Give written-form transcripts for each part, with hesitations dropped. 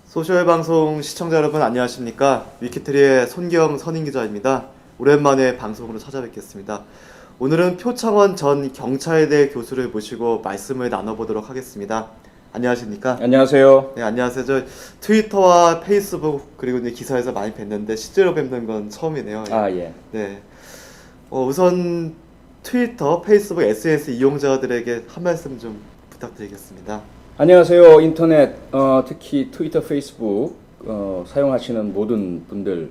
소셜 방송 시청자 여러분 안녕하십니까? 위키트리의 손경 선임 기자입니다. 오랜만에 방송으로 찾아뵙겠습니다. 오늘은 표창원 전 경찰대 교수를 모시고 말씀을 나눠보도록 하겠습니다. 안녕하십니까? 안녕하세요. 네, 안녕하세요. 저 트위터와 페이스북 그리고 이제 기사에서 많이 뵀는데 실제로 뵙는 건 처음이네요. 아, 예. 네. 우선 트위터, 페이스북, SNS 이용자들에게 한 말씀 좀 부탁드리겠습니다. 안녕하세요. 인터넷, 특히 트위터, 페이스북 사용하시는 모든 분들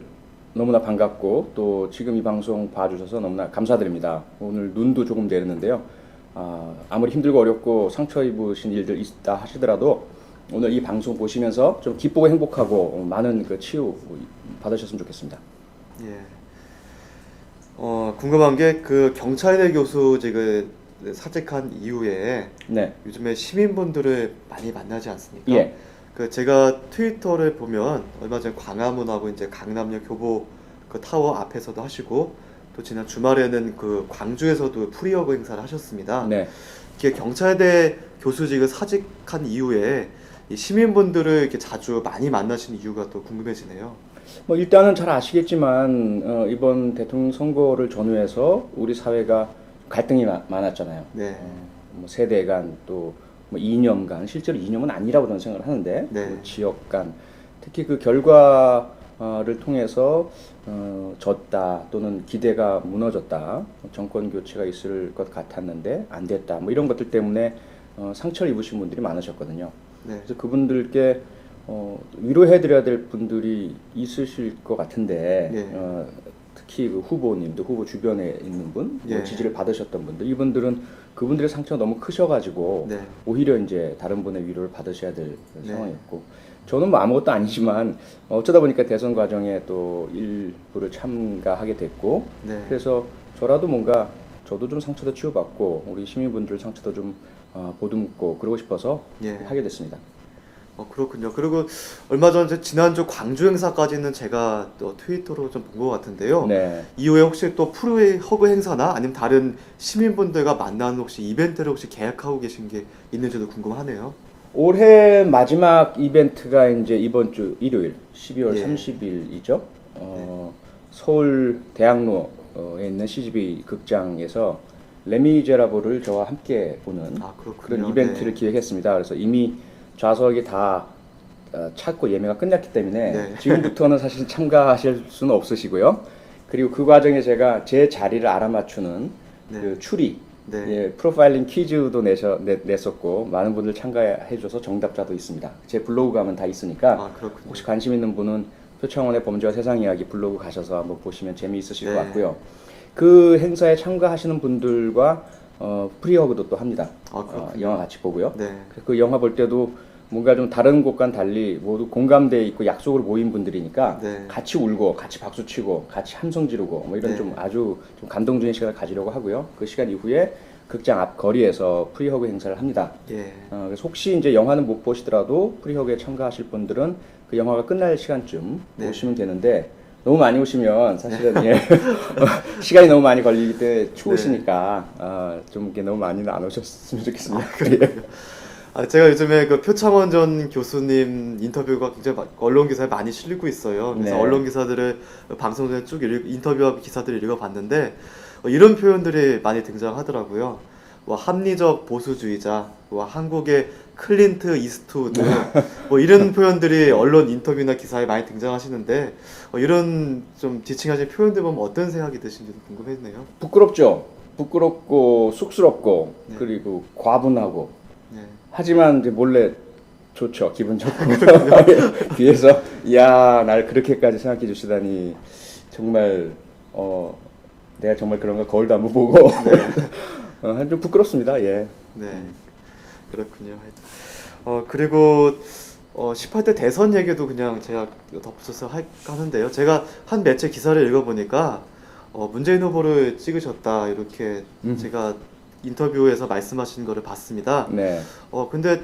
너무나 반갑고 또 지금 이 방송 봐주셔서 너무나 감사드립니다. 오늘 눈도 조금 내렸는데요. 아무리 힘들고 어렵고 상처 입으신 일들 있다 하시더라도 오늘 이 방송 보시면서 좀 기쁘고 행복하고 많은 그 치유 받으셨으면 좋겠습니다. 예. 궁금한 게 그 경찰대 교수직을 사직한 이후에 네. 요즘에 시민분들을 많이 만나지 않습니까? 예. 그 제가 트위터를 보면 얼마 전에 광화문하고 이제 강남역 교보 그 타워 앞에서도 하시고 또 지난 주말에는 그 광주에서도 프리허그 행사를 하셨습니다. 네. 이게 경찰대 교수직을 사직한 이후에 이 시민분들을 이렇게 자주 많이 만나시는 이유가 또 궁금해지네요. 뭐 일단은 잘 아시겠지만 이번 대통령 선거를 전후해서 우리 사회가 갈등이 많았잖아요. 네. 뭐 세대 간 또 뭐 이념 간, 실제로 이념은 아니라고 저는 생각을 하는데 네. 뭐 지역 간, 특히 그 결과를 통해서 졌다 또는 기대가 무너졌다, 정권 교체가 있을 것 같았는데 안 됐다, 뭐 이런 것들 때문에 상처를 입으신 분들이 많으셨거든요. 네. 그래서 그분들께 위로해드려야 될 분들이 있으실 것 같은데 예. 특히 그 후보님도 후보 주변에 있는 분, 예. 지지를 받으셨던 분들, 이분들은 그분들의 상처가 너무 크셔가지고 네. 오히려 이제 다른 분의 위로를 받으셔야 될 네. 상황이었고, 저는 뭐 아무것도 아니지만 어쩌다 보니까 대선 과정에 또 일부를 참가하게 됐고, 네. 그래서 저라도 뭔가 저도 좀 상처도 치유받고 우리 시민분들 상처도 좀 보듬고 그러고 싶어서 예. 하게 됐습니다. 그렇군요. 그리고 얼마 전 지난주 광주 행사까지는 제가 또 트위터로 좀 본 것 같은데요. 네. 이후에 혹시 또 프리허그 행사나 아니면 다른 시민분들과 만나는 혹시 이벤트를 혹시 계획하고 계신 게 있는지도 궁금하네요. 올해 마지막 이벤트가 이제 이번 주 일요일 12월 예. 30일이죠. 서울 대학로에 있는 CGV 극장에서 레미제라블을 저와 함께 보는 그렇군요. 그런 이벤트를 네. 기획했습니다. 그래서 이미 좌석이 다 찼고 예매가 끝났기 때문에 네. 지금부터는 사실 참가하실 수는 없으시고요. 그리고 그 과정에 제가 제 자리를 알아맞추는 네. 그 추리, 네. 예, 프로파일링 퀴즈도 냈었고 많은 분들 참가해줘서 정답자도 있습니다. 제 블로그 가면 다 있으니까 그렇군요. 혹시 관심 있는 분은 표창원의 범죄와 세상 이야기 블로그 가셔서 한번 보시면 재미있으실 네. 것 같고요. 그 행사에 참가하시는 분들과 프리허그도 또 합니다. 영화 같이 보고요. 네. 그 영화 볼 때도 뭔가 좀 다른 곳과는 달리 모두 공감대에 있고 약속으로 모인 분들이니까 네. 같이 울고 같이 박수치고 같이 함성 지르고 뭐 이런 네. 좀 아주 좀 감동적인 시간을 가지려고 하고요. 그 시간 이후에 극장 앞 거리에서 프리허그 행사를 합니다. 예. 그래서 혹시 이제 영화는 못 보시더라도 프리허그에 참가하실 분들은 그 영화가 끝날 시간쯤 네. 오시면 되는데, 너무 많이 오시면 사실은 예, 시간이 너무 많이 걸리기 때문에 추우시니까 좀 이렇게 너무 많이는 안 오셨으면 좋겠습니다. 제가 요즘에 그 표창원 전 교수님 인터뷰가 굉장히 언론 기사에 많이 실리고 있어요. 그래서 네. 언론 기사들을 방송 전에 쭉 인터뷰와 기사들을 읽어봤는데 이런 표현들이 많이 등장하더라고요. 뭐 합리적 보수주의자, 뭐 한국의 클린트 이스트우드, 뭐 이런 표현들이 언론 인터뷰나 기사에 많이 등장하시는데 이런 좀 지칭하신 표현들 보면 어떤 생각이 드시는지도 궁금했네요. 부끄럽죠. 부끄럽고 쑥스럽고 네. 그리고 과분하고. 네. 하지만 이제 몰래 좋죠. 기분 좋고. 뒤에서 야, 날 그렇게까지 생각해 주시다니 정말 내가 정말 그런가 거울도 한번 보고 좀 부끄럽습니다. 예. 네. 그렇군요. 그리고 18대 대선 얘기도 그냥 제가 덧붙여서 하는데요. 제가 한 매체 기사를 읽어보니까 문재인 후보를 찍으셨다 이렇게 제가 인터뷰에서 말씀하신 거를 봤습니다. 네. 근데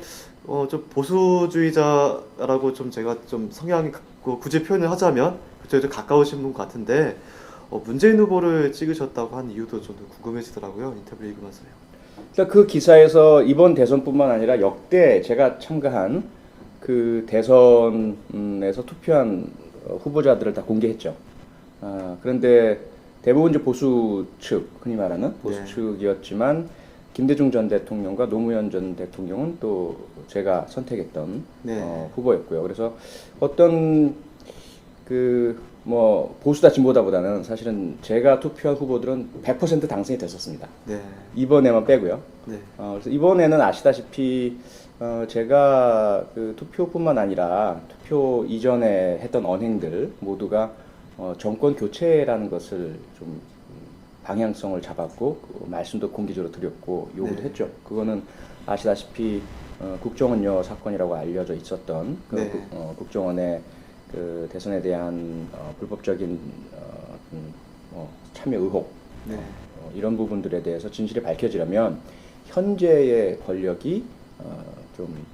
좀 보수주의자라고 좀 제가 좀 성향이 굳이 표현을 하자면 그쪽에 좀 가까우신 분 같은데 문재인 후보를 찍으셨다고 한 이유도 좀 궁금해지더라고요. 인터뷰 읽으면서요. 그러니까 그 기사에서 이번 대선뿐만 아니라 역대 제가 참가한 그 대선에서 투표한 후보자들을 다 공개했죠. 그런데 대부분 이제 보수 측, 흔히 말하는 보수 네. 측이었지만 김대중 전 대통령과 노무현 전 대통령은 또 제가 선택했던 네. 후보였고요. 그래서 어떤 그 뭐 보수다 진보다보다는 사실은 제가 투표한 후보들은 100% 당선이 됐었습니다. 네. 이번에만 빼고요. 네. 그래서 이번에는 아시다시피 제가 그 투표뿐만 아니라 투표 이전에 했던 언행들 모두가 정권 교체라는 것을 좀 방향성을 잡았고 그 말씀도 공개적으로 드렸고 요구도 네. 했죠. 그거는 아시다시피 국정원녀 사건이라고 알려져 있었던 그 네. 국정원의 그 대선에 대한 불법적인 참여 의혹 네. 이런 부분들에 대해서 진실이 밝혀지려면 현재의 권력이 좀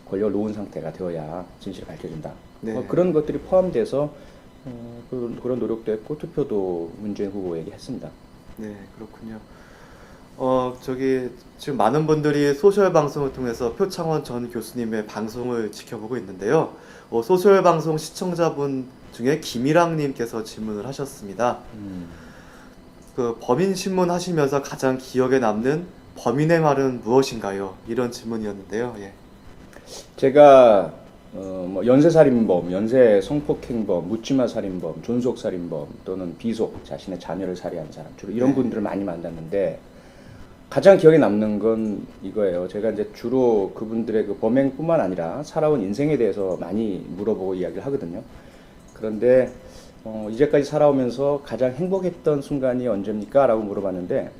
권력을 놓은 상태가 되어야 진실이 밝혀진다. 네. 그런 것들이 포함돼서 그런 노력도 했고 투표도 문재인 후보에게 했습니다. 네, 그렇군요. 저기 지금 많은 분들이 소셜 방송을 통해서 표창원 전 교수님의 방송을 지켜보고 있는데요. 소셜 방송 시청자분 중에 김일랑님께서 질문을 하셨습니다. 그 범인 신문 하시면서 가장 기억에 남는 범인의 말은 무엇인가요? 이런 질문이었는데요. 예. 제가 뭐 연쇄살인범, 연쇄성폭행범, 묻지마 살인범, 존속살인범 또는 비속 자신의 자녀를 살해한 사람 주로 이런 네. 분들을 많이 만났는데 가장 기억에 남는 건 이거예요. 제가 이제 주로 그분들의 그 범행뿐만 아니라 살아온 인생에 대해서 많이 물어보고 이야기를 하거든요. 그런데 이제까지 살아오면서 가장 행복했던 순간이 언제입니까? 라고 물어봤는데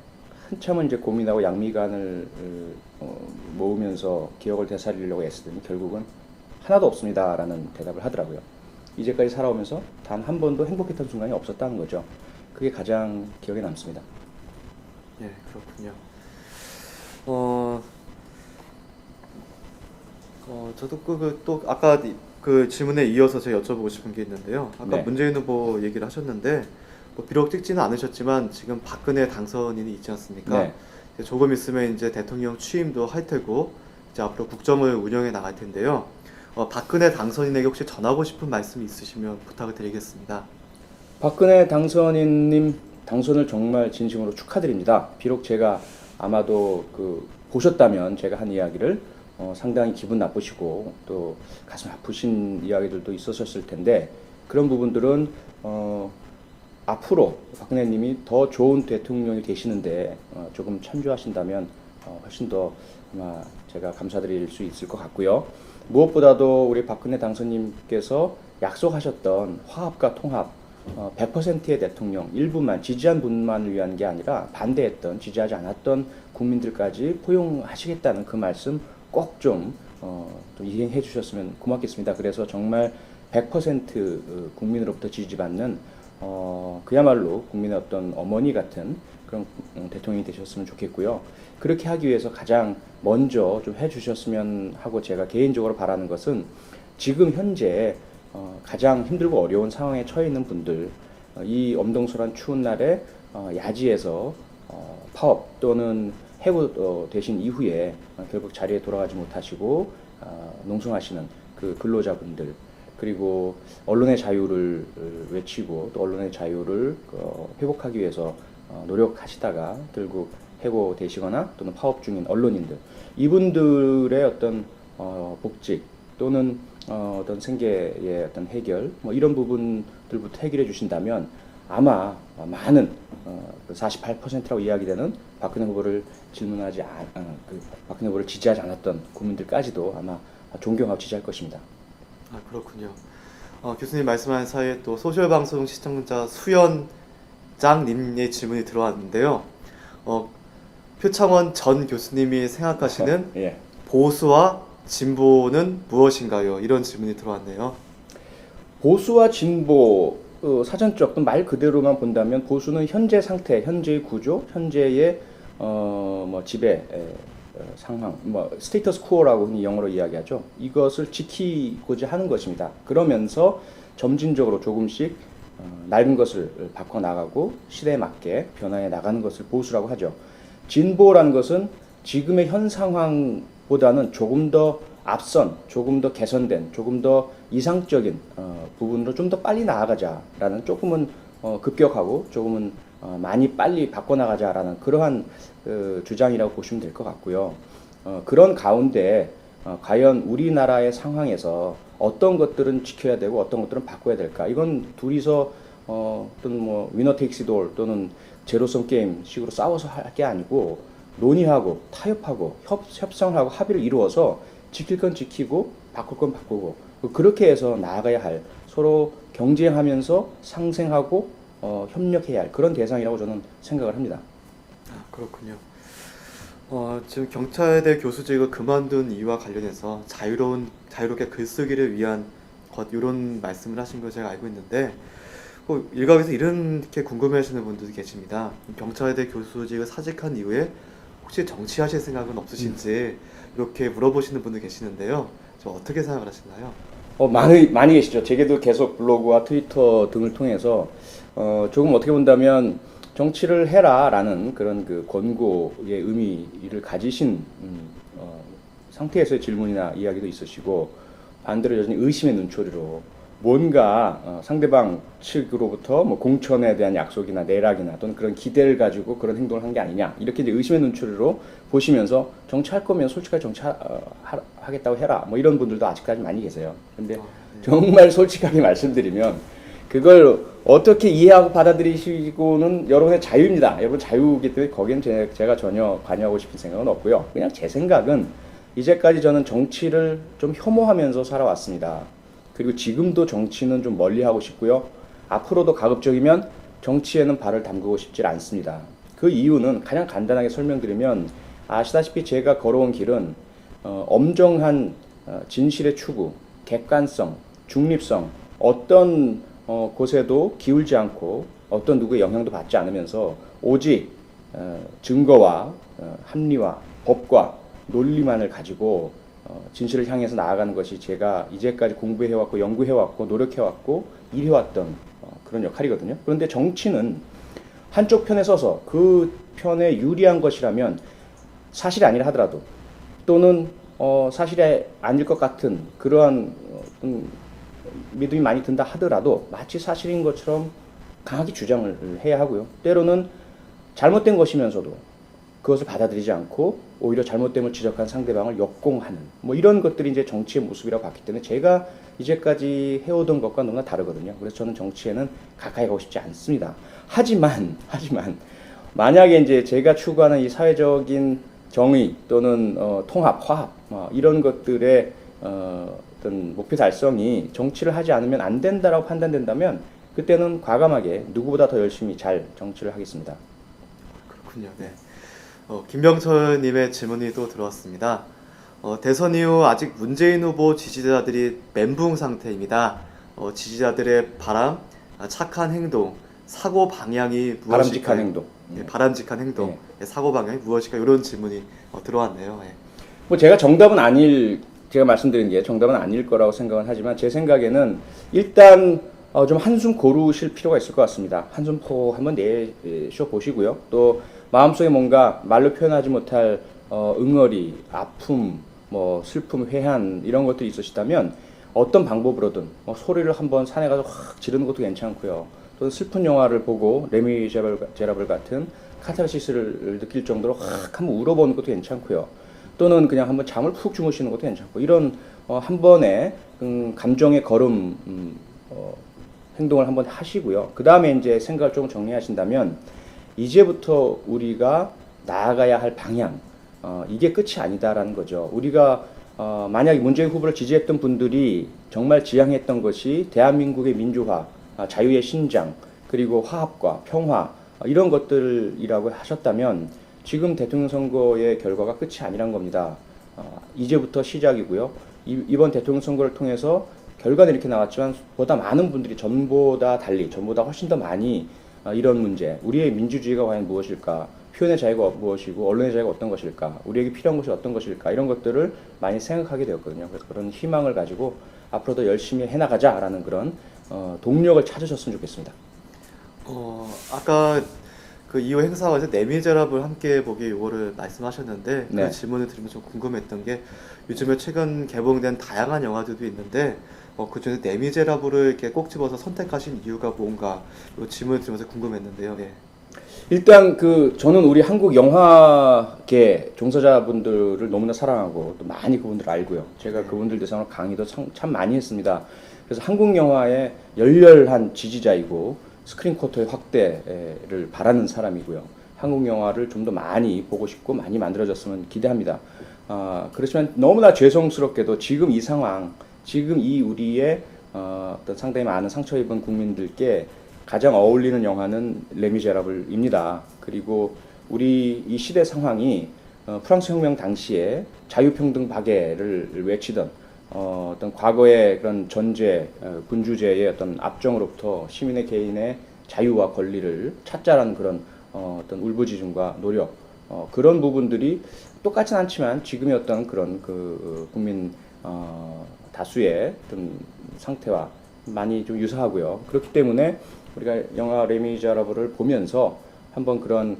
한참은 이제 고민하고 양미간을 모으면서 기억을 되살리려고 애쓰더니 결국은 하나도 없습니다 라는 대답을 하더라고요. 이제까지 살아오면서 단 한 번도 행복했던 순간이 없었다는 거죠. 그게 가장 기억에 남습니다. 예, 그렇군요. 저도 또 아까 그 질문에 이어서 제가 여쭤보고 싶은 게 있는데요. 아까 네. 문재인 후보 얘기를 하셨는데 뭐 비록 찍지는 않으셨지만 지금 박근혜 당선인이 있지 않습니까? 네. 이제 조금 있으면 이제 대통령 취임도 할 테고 이제 앞으로 국정을 운영해 나갈 텐데요. 박근혜 당선인에게 혹시 전하고 싶은 말씀이 있으시면 부탁을 드리겠습니다. 박근혜 당선인님 당선을 정말 진심으로 축하드립니다. 비록 제가 아마도 보셨다면 제가 한 이야기를 상당히 기분 나쁘시고 또 가슴 아프신 이야기들도 있었을 텐데 그런 부분들은 앞으로 박근혜님이 더 좋은 대통령이 되시는데 조금 참조하신다면 훨씬 더 아마 제가 감사드릴 수 있을 것 같고요. 무엇보다도 우리 박근혜 당선님께서 약속하셨던 화합과 통합 100%의 대통령, 일부만 지지한 분만을 위한 게 아니라 반대했던, 지지하지 않았던 국민들까지 포용하시겠다는 그 말씀 꼭 좀 이행해 주셨으면 고맙겠습니다. 그래서 정말 100% 국민으로부터 지지받는 그야말로 국민의 어떤 어머니 같은 그런 대통령이 되셨으면 좋겠고요. 그렇게 하기 위해서 가장 먼저 좀 해주셨으면 하고 제가 개인적으로 바라는 것은 지금 현재 가장 힘들고 어려운 상황에 처해 있는 분들, 이 엄동설한 추운 날에 야지에서 파업 또는 해고 되신 이후에 결국 자리에 돌아가지 못하시고 농성하시는 그 근로자분들, 그리고 언론의 자유를 외치고 또 언론의 자유를 회복하기 위해서 노력하시다가 결국 해고되시거나 또는 파업 중인 언론인들, 이분들의 어떤 복직 또는 어떤 생계의 어떤 해결 뭐 이런 부분들부터 해결해 주신다면 아마 많은 48%라고 이야기되는 박근혜 후보를 박근혜 후보를 지지하지 않았던 국민들까지도 아마 존경하고 지지할 것입니다. 아, 그렇군요. 교수님 말씀하신 사이에 또 소셜방송 시청자 수연장님의 질문이 들어왔는데요. 표창원 전 교수님이 생각하시는 예. 보수와 진보는 무엇인가요? 이런 질문이 들어왔네요. 보수와 진보 사전적 말 그대로만 본다면 보수는 현재 상태, 현재의 구조, 현재의 뭐 지배 상황, 뭐 스테이터스 코어라고 흔히 영어로 이야기하죠. 이것을 지키고자 하는 것입니다. 그러면서 점진적으로 조금씩 낡은 것을 바꿔 나가고 시대에 맞게 변화해 나가는 것을 보수라고 하죠. 진보라는 것은 지금의 현 상황보다는 조금 더 앞선 조금 더 개선된 조금 더 이상적인 부분으로 좀 더 빨리 나아가자라는 조금은 급격하고 조금은 많이 빨리 바꿔나가자라는 그러한 주장이라고 보시면 될 것 같고요. 그런 가운데 과연 우리나라의 상황에서 어떤 것들은 지켜야 되고 어떤 것들은 바꿔야 될까? 이건 둘이서 또는 뭐 위너 테이크스 올 또는 제로섬 게임 식으로 싸워서 할 게 아니고 논의하고 타협하고 협상을 하고 합의를 이루어서 지킬 건 지키고 바꿀 건 바꾸고 그렇게 해서 나아가야 할 서로 경쟁하면서 상생하고 협력해야 할 그런 대상이라고 저는 생각을 합니다. 아, 그렇군요. 지금 경찰대 교수직을 그만둔 이유와 관련해서 자유롭게 글쓰기를 위한 것 이런 말씀을 하신 거 제가 알고 있는데 일각에서 이렇게 궁금해하시는 분들도 계십니다. 경찰대 교수직을 사직한 이후에 혹시 정치하실 생각은 없으신지 이렇게 물어보시는 분들 계시는데요. 저 어떻게 생각을 하시나요? 많이 계시죠. 제게도 계속 블로그와 트위터 등을 통해서 조금 어떻게 본다면 정치를 해라라는 그런 그 권고의 의미를 가지신 상태에서의 질문이나 이야기도 있으시고 반대로 여전히 의심의 눈초리로 뭔가 상대방 측으로부터 뭐 공천에 대한 약속이나 내락이나 또는 그런 기대를 가지고 그런 행동을 한 게 아니냐 이렇게 이제 의심의 눈초리로 보시면서 정치할 거면 솔직하게 정치하겠다고 해라 뭐 이런 분들도 아직까지 많이 계세요. 근데 정말 솔직하게 말씀드리면 그걸 어떻게 이해하고 받아들이시고는 여러분의 자유입니다. 여러분 자유이기 때문에 거기는 제가 전혀 관여하고 싶은 생각은 없고요. 그냥 제 생각은 이제까지 저는 정치를 좀 혐오하면서 살아왔습니다. 그리고 지금도 정치는 좀 멀리하고 싶고요. 앞으로도 가급적이면 정치에는 발을 담그고 싶지 않습니다. 그 이유는 가장 간단하게 설명드리면 아시다시피 제가 걸어온 길은 엄정한 진실의 추구, 객관성, 중립성 어떤 곳에도 기울지 않고 어떤 누구의 영향도 받지 않으면서 오직 증거와 합리와 법과 논리만을 가지고 진실을 향해서 나아가는 것이 제가 이제까지 공부해왔고 연구해왔고 노력해왔고 일해왔던 그런 역할이거든요. 그런데 정치는 한쪽 편에 서서 그 편에 유리한 것이라면 사실이 아니라 하더라도 또는 사실이 아닐 것 같은 그러한 믿음이 많이 든다 하더라도 마치 사실인 것처럼 강하게 주장을 해야 하고요. 때로는 잘못된 것이면서도 그것을 받아들이지 않고 오히려 잘못됨을 지적한 상대방을 역공하는 뭐 이런 것들이 이제 정치의 모습이라고 봤기 때문에 제가 이제까지 해오던 것과 너무나 다르거든요. 그래서 저는 정치에는 가까이 가고 싶지 않습니다. 하지만 만약에 이제 제가 추구하는 이 사회적인 정의 또는 통합, 화합 이런 것들의 어떤 목표 달성이 정치를 하지 않으면 안 된다라고 판단된다면 그때는 과감하게 누구보다 더 열심히 잘 정치를 하겠습니다. 그렇군요. 네. 김병철님의 질문이 또 들어왔습니다. 대선 이후 아직 문재인 후보 지지자들이 멘붕 상태입니다. 지지자들의 바람, 착한 행동, 사고 방향이 무엇일까요? 바람직한 행동. 네, 바람직한 행동, 네. 사고 방향이 무엇일까? 이런 질문이 들어왔네요. 네. 뭐 제가 말씀드린 게 정답은 아닐 거라고 생각은 하지만 제 생각에는 일단 좀 한숨 고르실 필요가 있을 것 같습니다. 한숨 한번 내쉬어 보시고요. 또 마음속에 뭔가 말로 표현하지 못할 응어리, 아픔, 뭐 슬픔, 회한 이런 것들이 있으시다면 어떤 방법으로든 소리를 한번 산에 가서 확 지르는 것도 괜찮고요. 또 슬픈 영화를 보고 레미제라블 같은 카타르시스를 느낄 정도로 확 한번 울어보는 것도 괜찮고요. 또는 그냥 한번 잠을 푹 주무시는 것도 괜찮고 이런 한 번의 감정의 걸음 행동을 한번 하시고요. 그 다음에 이제 생각을 좀 정리하신다면 이제부터 우리가 나아가야 할 방향 이게 끝이 아니다라는 거죠. 우리가 만약에 문재인 후보를 지지했던 분들이 정말 지향했던 것이 대한민국의 민주화, 자유의 신장, 그리고 화합과 평화 이런 것들이라고 하셨다면 지금 대통령 선거의 결과가 끝이 아니란 겁니다. 이제부터 시작이고요. 이번 대통령 선거를 통해서 결과는 이렇게 나왔지만 보다 많은 분들이 전보다 달리, 전보다 훨씬 더 많이 이런 문제, 우리의 민주주의가 과연 무엇일까, 표현의 자유가 무엇이고 언론의 자유가 어떤 것일까, 우리에게 필요한 것이 어떤 것일까 이런 것들을 많이 생각하게 되었거든요. 그래서 그런 희망을 가지고 앞으로도 열심히 해나가자라는 그런 동력을 찾으셨으면 좋겠습니다. 아까 그 이후 행사에서 레미제라블 함께 보기 요거를 말씀하셨는데 네. 그 질문을 드리면 좀 궁금했던 게 요즘에 최근 개봉된 다양한 영화들도 있는데 그중에 레미제라블을 이렇게 꼭 집어서 선택하신 이유가 뭔가 이 질문을 드리면서 궁금했는데요. 예. 일단 저는 우리 한국 영화계 종사자분들을 너무나 사랑하고 또 많이 그분들 알고요. 제가 그분들 대상으로 강의도 참 많이 했습니다. 그래서 한국 영화의 열렬한 지지자이고 스크린 쿼터의 확대를 바라는 사람이고요. 한국 영화를 좀 더 많이 보고 싶고 많이 만들어졌으면 기대합니다. 그렇지만 너무나 죄송스럽게도 지금 이 상황, 지금 이 우리의 어떤 상당히 많은 상처 입은 국민들께 가장 어울리는 영화는 레미제라블입니다. 그리고 우리 이 시대 상황이 프랑스 혁명 당시에 자유평등 박애를 외치던 어떤 과거의 그런 전제, 군주제의 어떤 압정으로부터 시민의 개인의 자유와 권리를 찾자라는 그런 어떤 울부짖음과 노력, 그런 부분들이 똑같진 않지만 지금의 어떤 그런 국민 다수의 어떤 상태와 많이 좀 유사하고요. 그렇기 때문에 우리가 영화 레미제라블을 보면서 한번 그런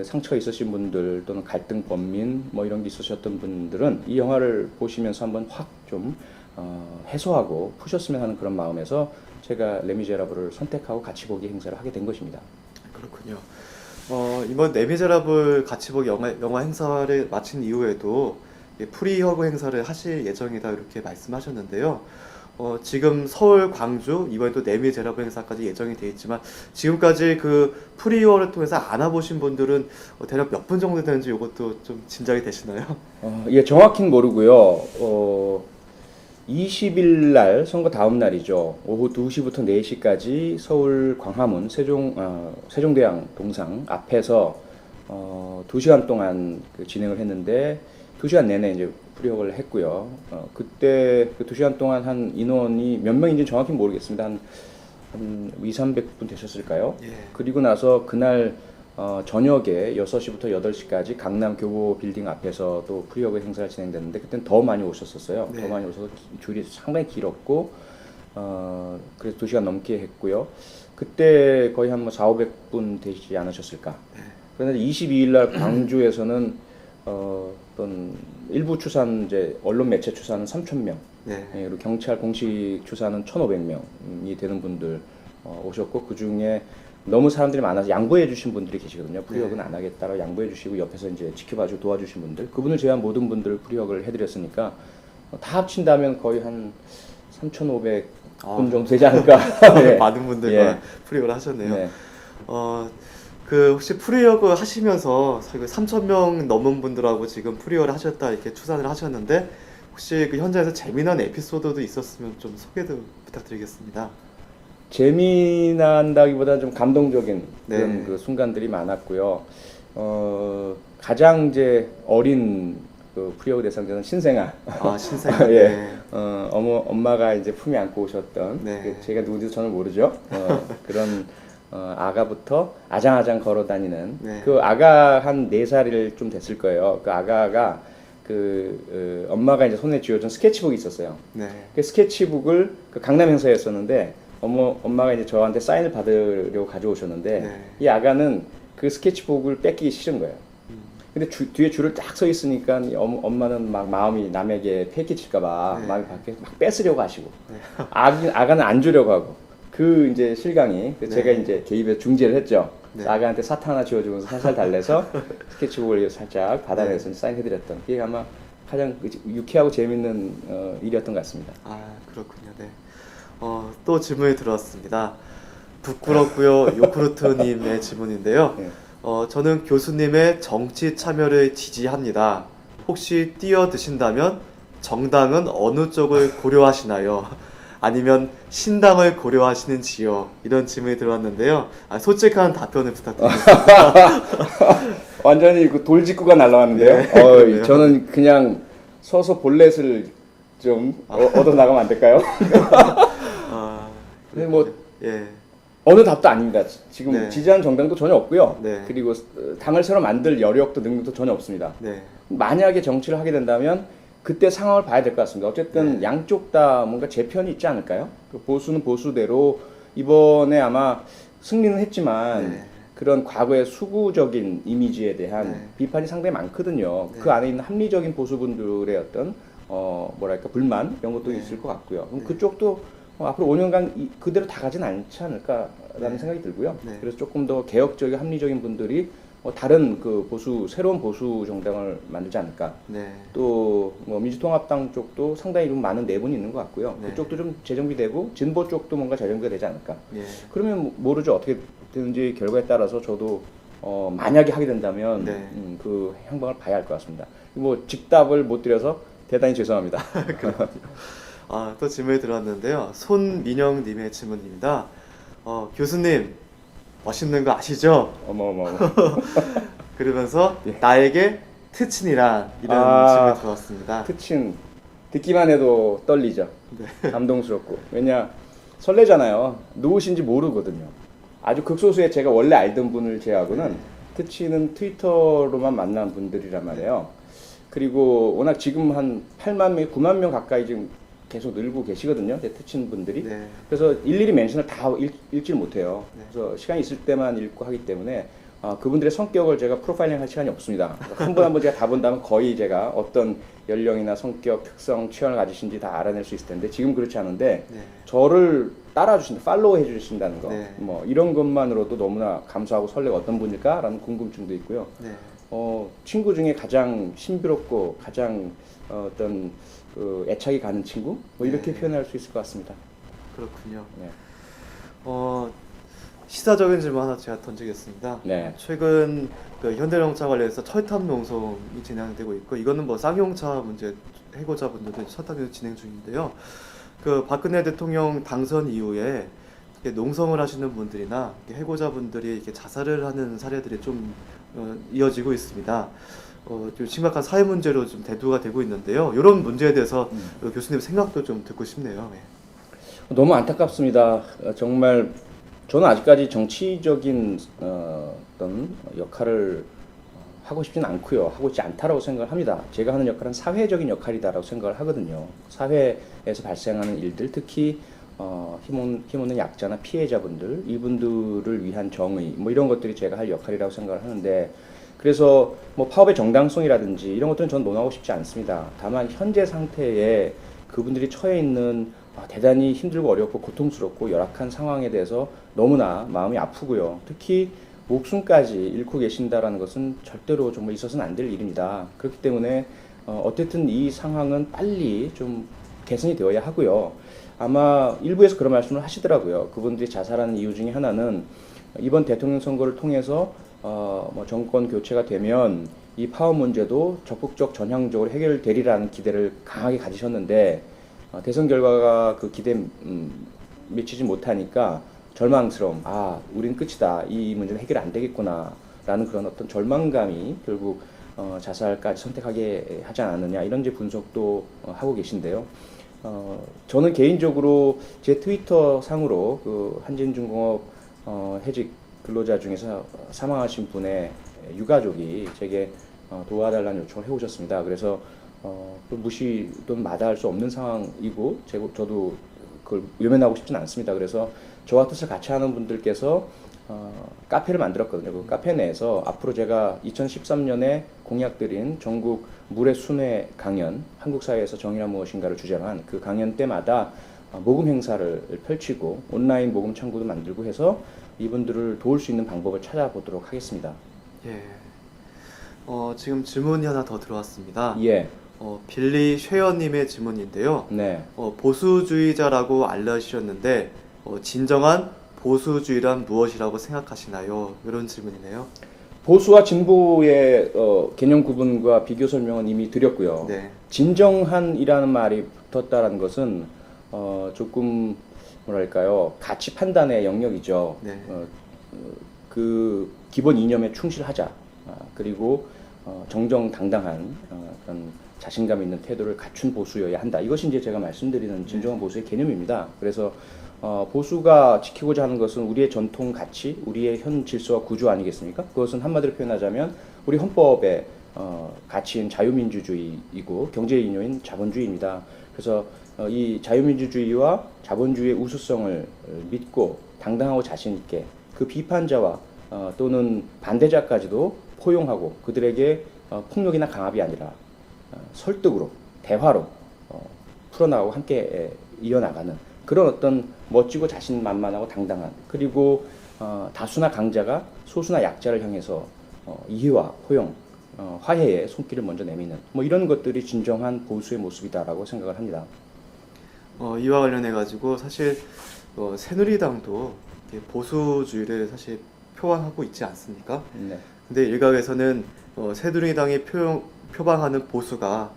상처 있으신 분들 또는 갈등 범민 뭐 이런 게 있으셨던 분들은 이 영화를 보시면서 한번 확 좀 해소하고 푸셨으면 하는 그런 마음에서 제가 레미제라블을 선택하고 같이 보기 행사를 하게 된 것입니다. 그렇군요. 이번 레미제라블 같이 보기 영화 행사를 마친 이후에도 프리허그 행사를 하실 예정이다 이렇게 말씀하셨는데요. 지금 서울, 광주, 이번에 또 레미제라블 행사까지 예정이 돼 있지만 지금까지 그 프리허그를 통해서 안 와보신 분들은 대략 몇 분 정도 되는지 이것도 좀 짐작이 되시나요? 예, 정확히는 모르고요. 20일 날 선거 다음 날이죠. 오후 2시부터 4시까지 서울 광화문 세종대왕 동상 앞에서 2시간 동안2시간 내내 2시간 내내 이제 프리허그를 했고요. 그때 2시간 동안 한 인원이 몇 명인지 정확히 모르겠습니다. 한 200~300분 되셨을까요? 예. 그리고 나서 그날 저녁에 6시부터 8시까지 강남 교보 빌딩 앞에서 또 프리허그 행사가 진행됐는데 그때는 더 많이 오셨었어요. 네. 더 많이 오셔서 줄이 상당히 길었고 그래서 2시간 넘게 했고요. 그때 거의 한 400~500분 되지 않으셨을까. 네. 그런데 22일 날 광주에서는 어떤 일부 추산 이제 언론 매체 추산은 3,000명, 네. 그리고 경찰 공식 추산은 1,500명이 되는 분들 오셨고 그 중에 너무 사람들이 많아서 양보해 주신 분들이 계시거든요. 프리허그는 안 하겠다고 양보해 주시고 옆에서 이제 지켜봐주고 도와주신 분들, 그분을 제외한 모든 분들 프리허그를 해드렸으니까 다 합친다면 거의 한 3,500분 정도 되지 않을까. 네. 많은 분들과 예. 프리허그를 하셨네요. 네. 혹시 프리허그 하시면서 3,000명 넘은 분들하고 지금 프리허그를 하셨다 이렇게 추산을 하셨는데 혹시 그 현장에서 재미난 에피소드도 있었으면 좀 소개도 부탁드리겠습니다. 재미난다기보다는 좀 감동적인 그런 네. 그 순간들이 많았고요. 가장 이제 어린 그 프리허그 대상자는 신생아. 신생아. 예. 네. 엄마가 이제 품에 안고 오셨던 네. 제가 누군지도 저는 모르죠. 그런 아가부터 아장아장 걸어 다니는 네. 그 아가 한 4살일 좀 됐을 거예요. 그 아가가 엄마가 이제 손에 쥐어준 스케치북이 있었어요. 네. 그 스케치북을 그 강남 행사였었는데 엄마가 이제 저한테 사인을 받으려고 가져오셨는데 네. 이 아가는 그 스케치북을 뺏기기 싫은 거예요. 근데 뒤에 줄을 딱 서 있으니까 엄마는 막 마음이 남에게 패기칠까봐 네. 마음이 밖에 막 뺏으려고 하시고 네. 아가는 안 주려고 하고 그 이제 실강이 네. 제가 이제 개입해서 중재를 했죠. 네. 아가한테 사탕 하나 쥐어주면서 살살 달래서 스케치북을 살짝 받아내서 사인해드렸던 그게 아마 가장 유쾌하고 재밌는 일이었던 것 같습니다. 그렇군요. 네. 또 질문이 들어왔습니다. 부끄럽고요. 요크루트님의 질문인데요. 네. 저는 교수님의 정치 참여를 지지합니다. 혹시 뛰어드신다면 정당은 어느 쪽을 고려하시나요? 아니면 신당을 고려하시는지요? 이런 질문이 들어왔는데요. 솔직한 답변을 부탁드리겠습니다. 완전히 그 돌직구가 날라왔는데요. 네. 저는 그냥 서서 볼넷을 좀 얻어 나가면 안 될까요? 근데 뭐 예. 어느 답도 아닙니다. 지금 네. 지지하는 정당도 전혀 없고요. 네. 그리고 당을 새로 만들 여력도 능력도 전혀 없습니다. 네. 만약에 정치를 하게 된다면 그때 상황을 봐야 될 것 같습니다. 어쨌든 네. 양쪽 다 뭔가 재편이 있지 않을까요? 그 보수는 보수대로 이번에 아마 승리는 했지만 네. 그런 과거의 수구적인 이미지에 대한 네. 비판이 상당히 많거든요. 네. 그 안에 있는 합리적인 보수분들의 어떤 뭐랄까 불만 이런 것도 네. 있을 것 같고요. 그럼 네. 그쪽도 앞으로 5년간 그대로 다 가진 않지 않을까라는 네. 생각이 들고요. 네. 그래서 조금 더 개혁적이고 합리적인 분들이 다른 그 새로운 보수 정당을 만들지 않을까. 네. 또뭐 민주통합당 쪽도 상당히 좀 많은 내분이 있는 것 같고요. 네. 그쪽도 좀 재정비되고 진보 쪽도 뭔가 재정비가 되지 않을까. 예. 그러면 모르죠. 어떻게 되는지 결과에 따라서 저도 만약에 하게 된다면 네. 그 행방을 봐야 할 것 같습니다. 뭐 직답을 못 드려서 대단히 죄송합니다. 아, 또 질문이 들어왔는데요. 손민영님의 질문입니다. 교수님, 멋있는 거 아시죠? 어머. 그러면서 예. 나에게 특친이란 이런 질문이 들어왔습니다. 특친 듣기만 해도 떨리죠. 네. 감동스럽고. 왜냐 설레잖아요. 누구신지 모르거든요. 아주 극소수의 제가 원래 알던 분을 제외하고는 특친은 트위터로만 만난 분들이란 말이에요. 그리고 워낙 지금 한 8만 명, 9만 명 가까이 지금 계속 늘고 계시거든요. 특친 분들이. 네. 그래서 일일이 멘션을 다 읽질 못해요. 네. 그래서 시간이 있을 때만 읽고 하기 때문에 그분들의 성격을 제가 프로파일링 할 시간이 없습니다. 한 분 한 분 제가 다 본다면 거의 제가 어떤 연령이나 성격, 특성, 취향을 가지신지 다 알아낼 수 있을 텐데 지금 그렇지 않은데 네. 저를 따라주신다, 팔로우 해주신다는 거, 네. 뭐 이런 것만으로도 너무나 감사하고 설레고 어떤 분일까라는 궁금증도 있고요. 네. 친구 중에 가장 신비롭고 가장 어떤 그 애착이 가는 친구, 뭐 이렇게 네. 표현할 수 있을 것 같습니다. 그렇군요. 네. 시사적인 질문 하나 제가 던지겠습니다. 네. 최근 그 현대자동차 관련해서 철탑 농성이 진행되고 있고 이거는 뭐 쌍용차 문제 해고자분들도 철탑이 진행 중인데요. 그 박근혜 대통령 당선 이후에 이렇게 농성을 하시는 분들이나 이렇게 해고자분들이 이렇게 자살을 하는 사례들이 좀 이어지고 있습니다. 좀 심각한 사회 문제로 좀 대두가 되고 있는데요. 이런 문제에 대해서 교수님 생각도 좀 듣고 싶네요. 네. 너무 안타깝습니다. 정말 저는 아직까지 정치적인 어떤 역할을 하고 싶지는 않고요. 하고 있지 않다라고 생각을 합니다. 제가 하는 역할은 사회적인 역할이다라고 생각을 하거든요. 사회에서 발생하는 일들, 특히 힘없는 약자나 피해자분들, 이분들을 위한 정의, 뭐 이런 것들이 제가 할 역할이라고 생각을 하는데, 그래서 뭐 파업의 정당성이라든지 이런 것들은 저는 논하고 싶지 않습니다. 다만 현재 상태에 그분들이 처해 있는 대단히 힘들고 어렵고 고통스럽고 열악한 상황에 대해서 너무나 마음이 아프고요. 특히 목숨까지 잃고 계신다라는 것은 절대로 정말 있어서는 안 될 일입니다. 그렇기 때문에 어쨌든 이 상황은 빨리 좀 개선이 되어야 하고요. 아마 일부에서 그런 말씀을 하시더라고요. 그분들이 자살하는 이유 중에 하나는 이번 대통령 선거를 통해서 뭐 정권 교체가 되면 이 파업 문제도 적극적 전향적으로 해결되리라는 기대를 강하게 가지셨는데 대선 결과가 그 기대에 미치지 못하니까 절망스러움, 우린 끝이다, 이 문제는 해결 안 되겠구나 라는 그런 어떤 절망감이 결국 자살까지 선택하게 하지 않았느냐 이런 이제 분석도 하고 계신데요. 저는 개인적으로 제 트위터 상으로 그 한진중공업 해직 근로자 중에서 사망하신 분의 유가족이 제게 도와달라는 요청을 해오셨습니다. 그래서 무시 또는 마다할 수 없는 상황이고 저도 그걸 외면하고 싶지는 않습니다. 그래서 저와 뜻을 같이 하는 분들께서 카페를 만들었거든요. 그 카페 내에서 앞으로 제가 2013년에 공약드린 전국 물의 순회 강연, 한국 사회에서 정의란 무엇인가를 주제로 한 그 강연 때마다 모금 행사를 펼치고 온라인 모금 창구도 만들고 해서 이분들을 도울 수 있는 방법을 찾아보도록 하겠습니다. 예. 지금 질문이 하나 더 들어왔습니다. 예. 빌리 쉐어님의 질문인데요. 네. 보수주의자라고 알려주셨는데 진정한 보수주의란 무엇이라고 생각하시나요? 이런 질문이네요. 보수와 진보의 개념 구분과 비교 설명은 이미 드렸고요. 네. 진정한이라는 말이 붙었다라는 것은 조금 뭐랄까요, 가치 판단의 영역이죠. 네. 그 기본 이념에 충실하자. 그리고 정정당당한 그런 자신감 있는 태도를 갖춘 보수여야 한다. 이것이 이제 제가 말씀드리는 진정한 보수의 개념입니다. 그래서 보수가 지키고자 하는 것은 우리의 전통 가치, 우리의 현 질서와 구조 아니겠습니까? 그것은 한마디로 표현하자면 우리 헌법의 가치인 자유민주주의이고 경제의 이념인 자본주의입니다. 그래서 이 자유민주주의와 자본주의의 우수성을 믿고 당당하고 자신 있게 그 비판자와 또는 반대자까지도 포용하고 그들에게 폭력이나 강압이 아니라 설득으로 대화로 풀어나가고 함께 이어나가는 그런 어떤 멋지고 자신만만하고 당당한 그리고 다수나 강자가 소수나 약자를 향해서 이해와 포용, 화해의 손길을 먼저 내미는 뭐 이런 것들이 진정한 보수의 모습이다라고 생각을 합니다. 이와 관련해 가지고 사실 새누리당도 이렇게 보수주의를 사실 표방하고 있지 않습니까? 네. 근데 일각에서는 새누리당이 표방하는 보수가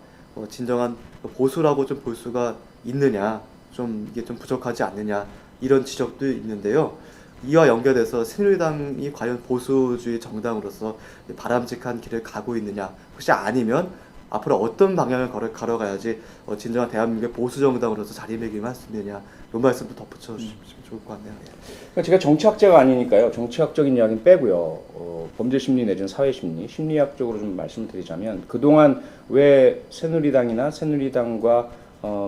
진정한 보수라고 좀 볼 수가 있느냐, 좀 이게 좀 부족하지 않느냐 이런 지적도 있는데요. 이와 연결돼서 새누리당이 과연 보수주의 정당으로서 바람직한 길을 가고 있느냐, 혹시 아니면 앞으로 어떤 방향을 걸어가야지 진정한 대한민국의 보수 정당으로서 자리매김할 수 있느냐, 이 말씀도 덧붙여 주시면 좋을 것 같네요. 그러니까 제가 정치학자가 아니니까요. 정치학적인 이야기는 빼고요. 범죄심리 내지는 사회심리, 심리학적으로 좀 말씀을 드리자면 그동안 왜 새누리당이나 새누리당과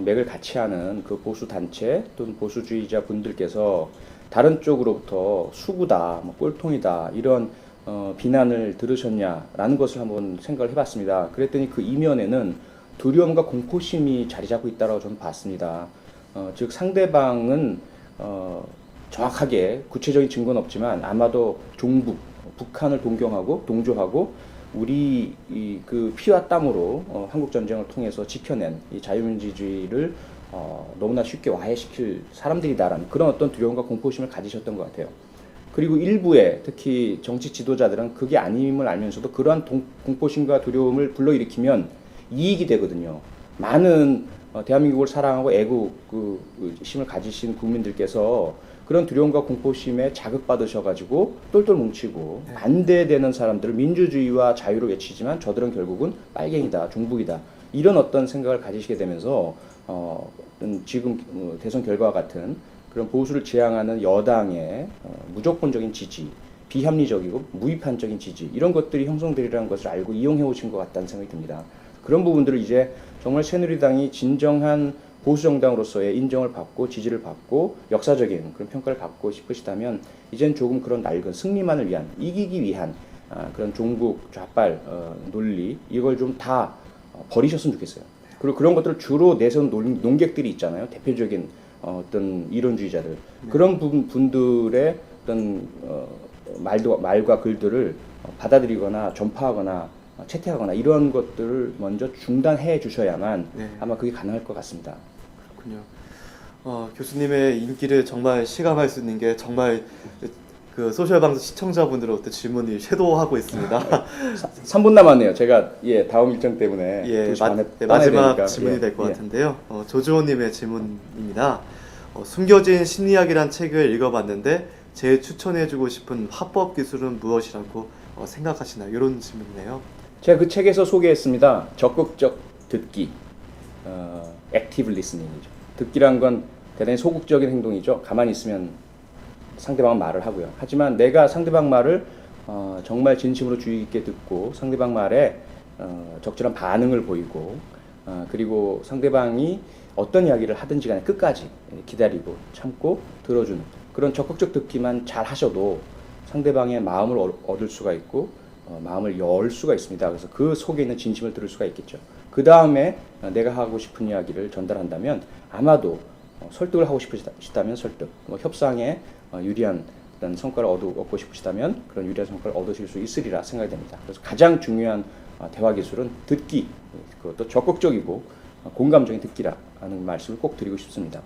맥을 같이 하는 그 보수 단체 또는 보수주의자 분들께서 다른 쪽으로부터 수구다, 뭐 꼴통이다 이런 비난을 들으셨냐라는 것을 한번 생각을 해봤습니다. 그랬더니 그 이면에는 두려움과 공포심이 자리 잡고 있다고 저는 봤습니다. 즉 상대방은 정확하게 구체적인 증거는 없지만 아마도 종북, 북한을 동경하고 동조하고 우리 그 피와 땀으로 한국 전쟁을 통해서 지켜낸 이 자유민주주의를 너무나 쉽게 와해시킬 사람들이다라는 그런 어떤 두려움과 공포심을 가지셨던 것 같아요. 그리고 일부의 특히 정치 지도자들은 그게 아님을 알면서도 그러한 공포심과 두려움을 불러일으키면 이익이 되거든요. 많은 대한민국을 사랑하고 애국심을 가지신 국민들께서 그런 두려움과 공포심에 자극받으셔가지고 똘똘 뭉치고 반대되는 사람들을 민주주의와 자유를 외치지만 저들은 결국은 빨갱이다, 종북이다 이런 어떤 생각을 가지시게 되면서 지금 대선 결과와 같은 그런 보수를 지향하는 여당의 무조건적인 지지, 비합리적이고 무비판적인 지지 이런 것들이 형성되리라는 것을 알고 이용해 오신 것 같다는 생각이 듭니다. 그런 부분들을 이제 정말 새누리당이 진정한 보수 정당으로서의 인정을 받고 지지를 받고 역사적인 그런 평가를 받고 싶으시다면 이젠 조금 그런 낡은 승리만을 위한 이기기 위한 그런 종북 좌빨 논리 이걸 좀 다 버리셨으면 좋겠어요. 그리고 그런 것들을 주로 내세운 논객들이 있잖아요. 대표적인 어떤 이론주의자들 그런 분들의 어떤 말과 글들을 받아들이거나 전파하거나 채택하거나 이런 것들을 먼저 중단해 주셔야만 아마 그게 가능할 것 같습니다. 그렇군요. 교수님의 인기를 정말 실감할 수 있는 게 정말 그 소셜방송 시청자분들로부터 질문이 쇄도하고 있습니다. 3분 남았네요. 제가 다음 일정 때문에 마지막 질문이 될 것 같은데요. 조주호님의 질문입니다. 숨겨진 심리학이란 책을 읽어봤는데 제일 추천해주고 싶은 화법 기술은 무엇이라고 생각하시나요? 이런 질문이네요. 제가 그 책에서 소개했습니다. 적극적 듣기, active listening이죠. 듣기란 건 대단히 소극적인 행동이죠. 가만히 있으면 상대방은 말을 하고요. 하지만 내가 상대방 말을 정말 진심으로 주의 깊게 듣고 상대방 말에 적절한 반응을 보이고 그리고 상대방이 어떤 이야기를 하든지 간에 끝까지 기다리고 참고 들어주는 그런 적극적 듣기만 잘 하셔도 상대방의 마음을 얻을 수가 있고 마음을 열 수가 있습니다. 그래서 그 속에 있는 진심을 들을 수가 있겠죠. 그 다음에 내가 하고 싶은 이야기를 전달한다면 아마도 설득을 하고 싶으시다면 설득, 협상에 유리한 성과를 얻고 싶으시다면 그런 유리한 성과를 얻으실 수 있으리라 생각이 됩니다. 그래서 가장 중요한 대화 기술은 듣기, 그것도 적극적이고 공감적인 듣기라는 말씀을 꼭 드리고 싶습니다.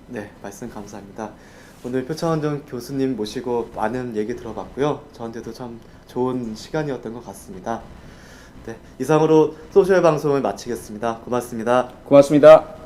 네, 말씀 감사합니다. 오늘 표창원전 교수님 모시고 많은 얘기 들어봤고요. 저한테도 참 좋은 시간이었던 것 같습니다. 네, 이상으로 소셜 방송을 마치겠습니다. 고맙습니다. 고맙습니다.